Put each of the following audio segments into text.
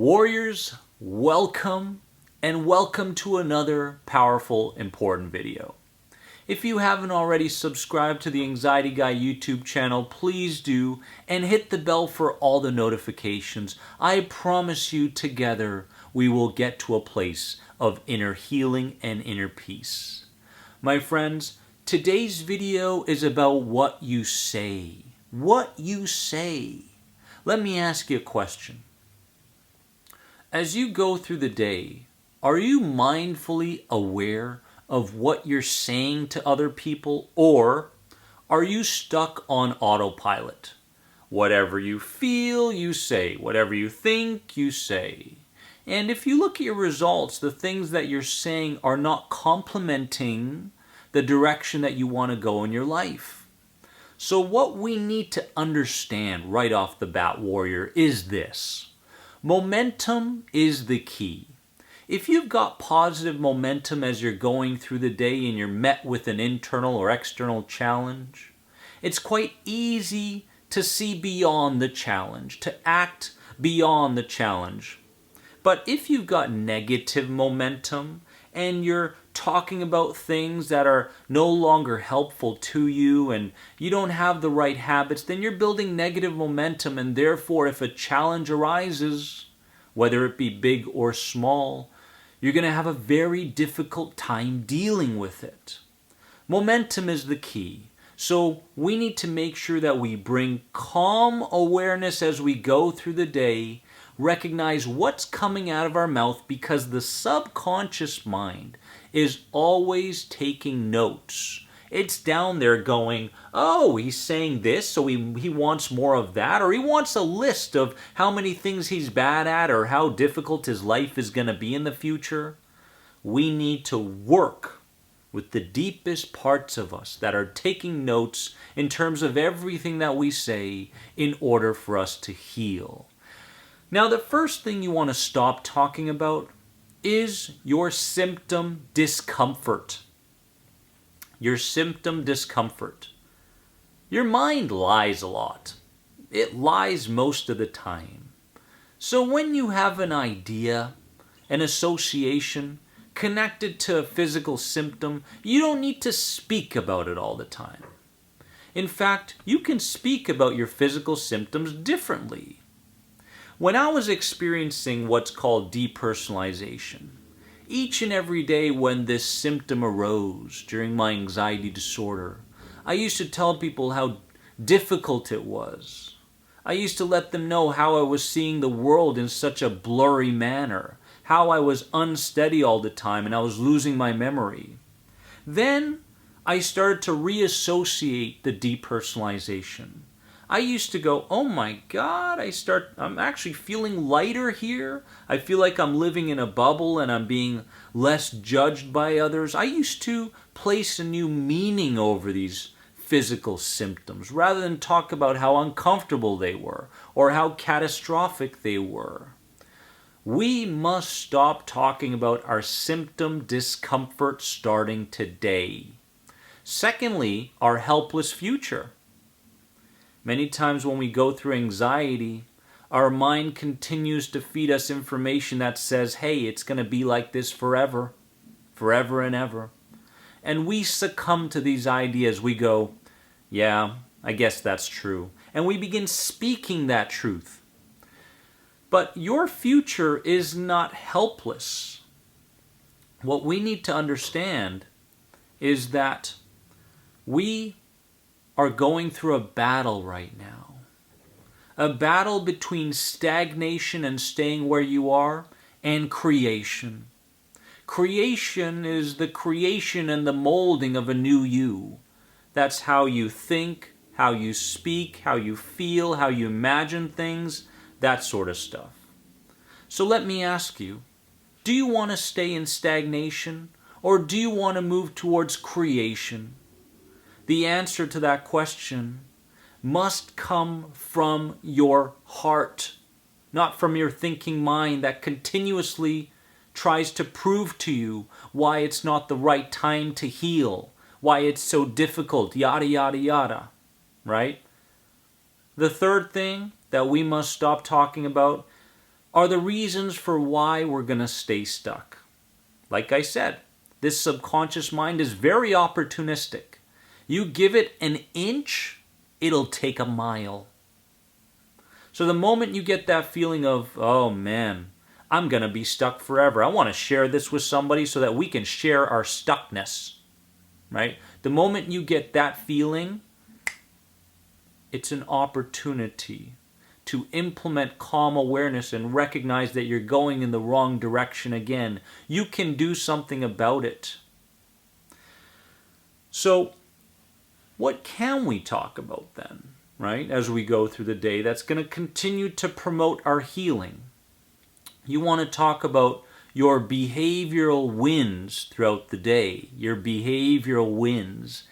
Warriors, welcome and welcome to another powerful, important video. If you haven't already subscribed to the Anxiety Guy YouTube channel, please do and hit the bell for all the notifications. I promise you together we will get to a place of inner healing and inner peace. My friends, today's video is about what you say. What you say. Let me ask you a question. As you go through the day, are you mindfully aware of what you're saying to other people, or are you stuck on autopilot? Whatever you feel, you say. Whatever you think, you say. And if you look at your results, the things that you're saying are not complementing the direction that you want to go in your life. So what we need to understand right off the bat, warrior, is this. Momentum is the key. If you've got positive momentum as you're going through the day and you're met with an internal or external challenge, it's quite easy to see beyond the challenge, to act beyond the challenge. But if you've got negative momentum and you're talking about things that are no longer helpful to you and you don't have the right habits, then you're building negative momentum, and therefore if a challenge arises, whether it be big or small, you're going to have a very difficult time dealing with it. Momentum is the key. So we need to make sure that we bring calm awareness as we go through the day, recognize what's coming out of our mouth, because the subconscious mind is always taking notes. It's down there going, oh, he's saying this, so he wants more of that, or he wants a list of how many things he's bad at or how difficult his life is going to be in the future. We need to work with the deepest parts of us that are taking notes in terms of everything that we say in order for us to heal. Now, the first thing you want to stop talking about is your symptom discomfort. Your symptom discomfort. Your mind lies a lot. It lies most of the time. So when you have an idea, an association connected to a physical symptom, you don't need to speak about it all the time. In fact, you can speak about your physical symptoms differently. When I was experiencing what's called depersonalization, each and every day when this symptom arose during my anxiety disorder, I used to tell people how difficult it was. I used to let them know how I was seeing the world in such a blurry manner, how I was unsteady all the time and I was losing my memory. Then I started to reassociate the depersonalization. I used to go, oh my God, I'm actually feeling lighter here. I feel like I'm living in a bubble and I'm being less judged by others. I used to place a new meaning over these physical symptoms rather than talk about how uncomfortable they were or how catastrophic they were. We must stop talking about our symptom discomfort starting today. Secondly, our helpless future. Many times when we go through anxiety, our mind continues to feed us information that says, hey, it's going to be like this forever, forever and ever. And we succumb to these ideas. We go, yeah, I guess that's true. And we begin speaking that truth. But your future is not helpless. What we need to understand is that we are going through a battle right now. A battle between stagnation and staying where you are and creation. Creation is the creation and the molding of a new you. That's how you think, how you speak, how you feel, how you imagine things, that sort of stuff. So let me ask you, do you want to stay in stagnation or do you want to move towards creation? The answer to that question must come from your heart, not from your thinking mind that continuously tries to prove to you why it's not the right time to heal, why it's so difficult, yada, yada, yada, right? The third thing that we must stop talking about are the reasons for why we're going to stay stuck. Like I said, this subconscious mind is very opportunistic. You give it an inch, it'll take a mile. So the moment you get that feeling of, oh man, I'm going to be stuck forever. I want to share this with somebody so that we can share our stuckness. Right? The moment you get that feeling, it's an opportunity to implement calm awareness and recognize that you're going in the wrong direction again. You can do something about it. So, what can we talk about then, right, as we go through the day that's going to continue to promote our healing? You want to talk about your behavioral wins throughout the day, your behavioral wins,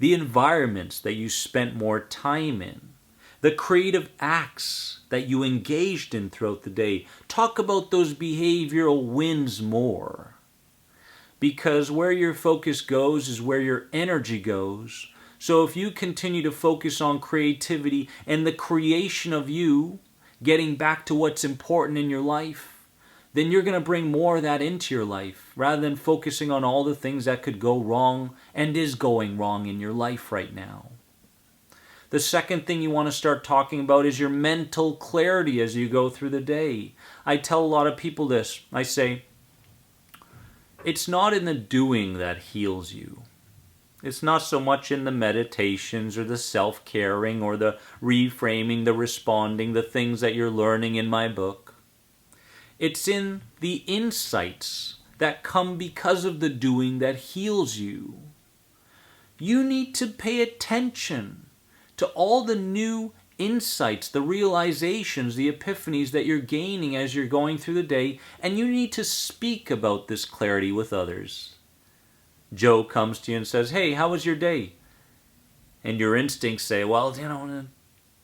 the environments that you spent more time in, the creative acts that you engaged in throughout the day. Talk about those behavioral wins more. Because where your focus goes is where your energy goes. So if you continue to focus on creativity and the creation of you, getting back to what's important in your life, then you're going to bring more of that into your life rather than focusing on all the things that could go wrong and is going wrong in your life right now. The second thing you want to start talking about is your mental clarity as you go through the day. I tell a lot of people this. I say, it's not in the doing that heals you. It's not so much in the meditations or the self-caring or the reframing, the responding, the things that you're learning in my book. It's in the insights that come because of the doing that heals you. You need to pay attention to all the new insights, the realizations, the epiphanies that you're gaining as you're going through the day, and you need to speak about this clarity with others. Joe comes to you and says, hey, how was your day? And your instincts say, well,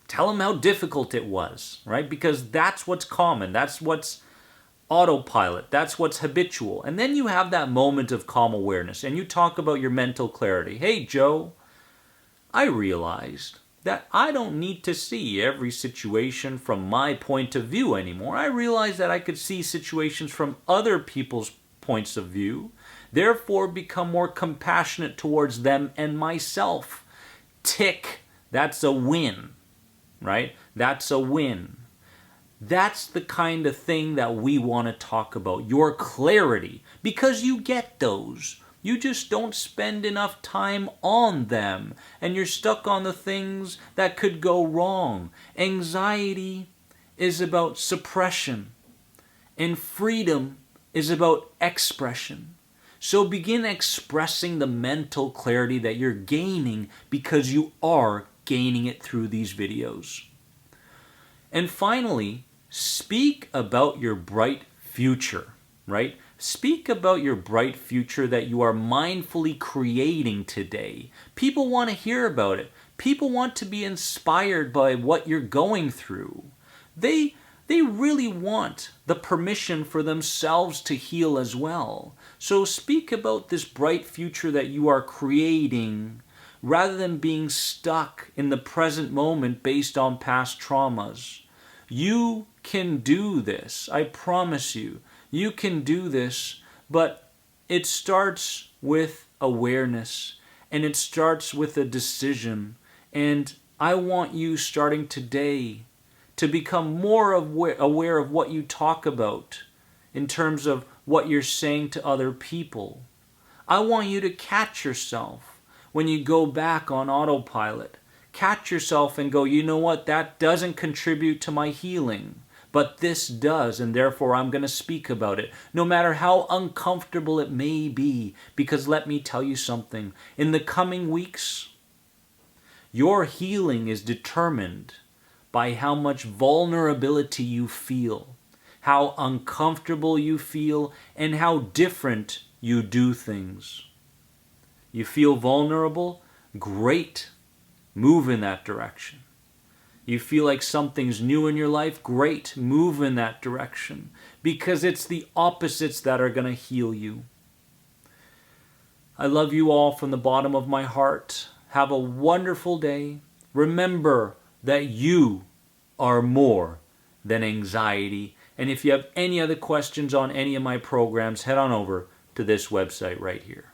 tell him how difficult it was, right? Because that's what's common. That's what's autopilot. That's what's habitual. And then you have that moment of calm awareness and you talk about your mental clarity. Hey, Joe, I realized that I don't need to see every situation from my point of view anymore. I realized that I could see situations from other people's points of view, therefore become more compassionate towards them and myself. Tick. That's a win, right? That's a win. That's the kind of thing that we want to talk about, your clarity, because you get those. You just don't spend enough time on them, and you're stuck on the things that could go wrong. Anxiety is about suppression, and freedom is about expression. So begin expressing the mental clarity that you're gaining because you are gaining it through these videos. And finally, speak about your bright future, right? Speak about your bright future that you are mindfully creating today. People want to hear about it. People want to be inspired by what you're going through. They really want the permission for themselves to heal as well. So speak about this bright future that you are creating rather than being stuck in the present moment based on past traumas. You can do this. I promise you. You can do this, but it starts with awareness and it starts with a decision. And I want you starting today to become more aware of what you talk about in terms of what you're saying to other people. I want you to catch yourself when you go back on autopilot. Catch yourself and go, you know what, that doesn't contribute to my healing, but this does, and therefore I'm going to speak about it, no matter how uncomfortable it may be, because let me tell you something, in the coming weeks, your healing is determined by how much vulnerability you feel, how uncomfortable you feel, and how different you do things. You feel vulnerable? Great. Move in that direction. You feel like something's new in your life? Great. Move in that direction. Because it's the opposites that are going to heal you. I love you all from the bottom of my heart. Have a wonderful day. Remember that you are more than anxiety, And if you have any other questions on any of my programs, head on over to this website right here.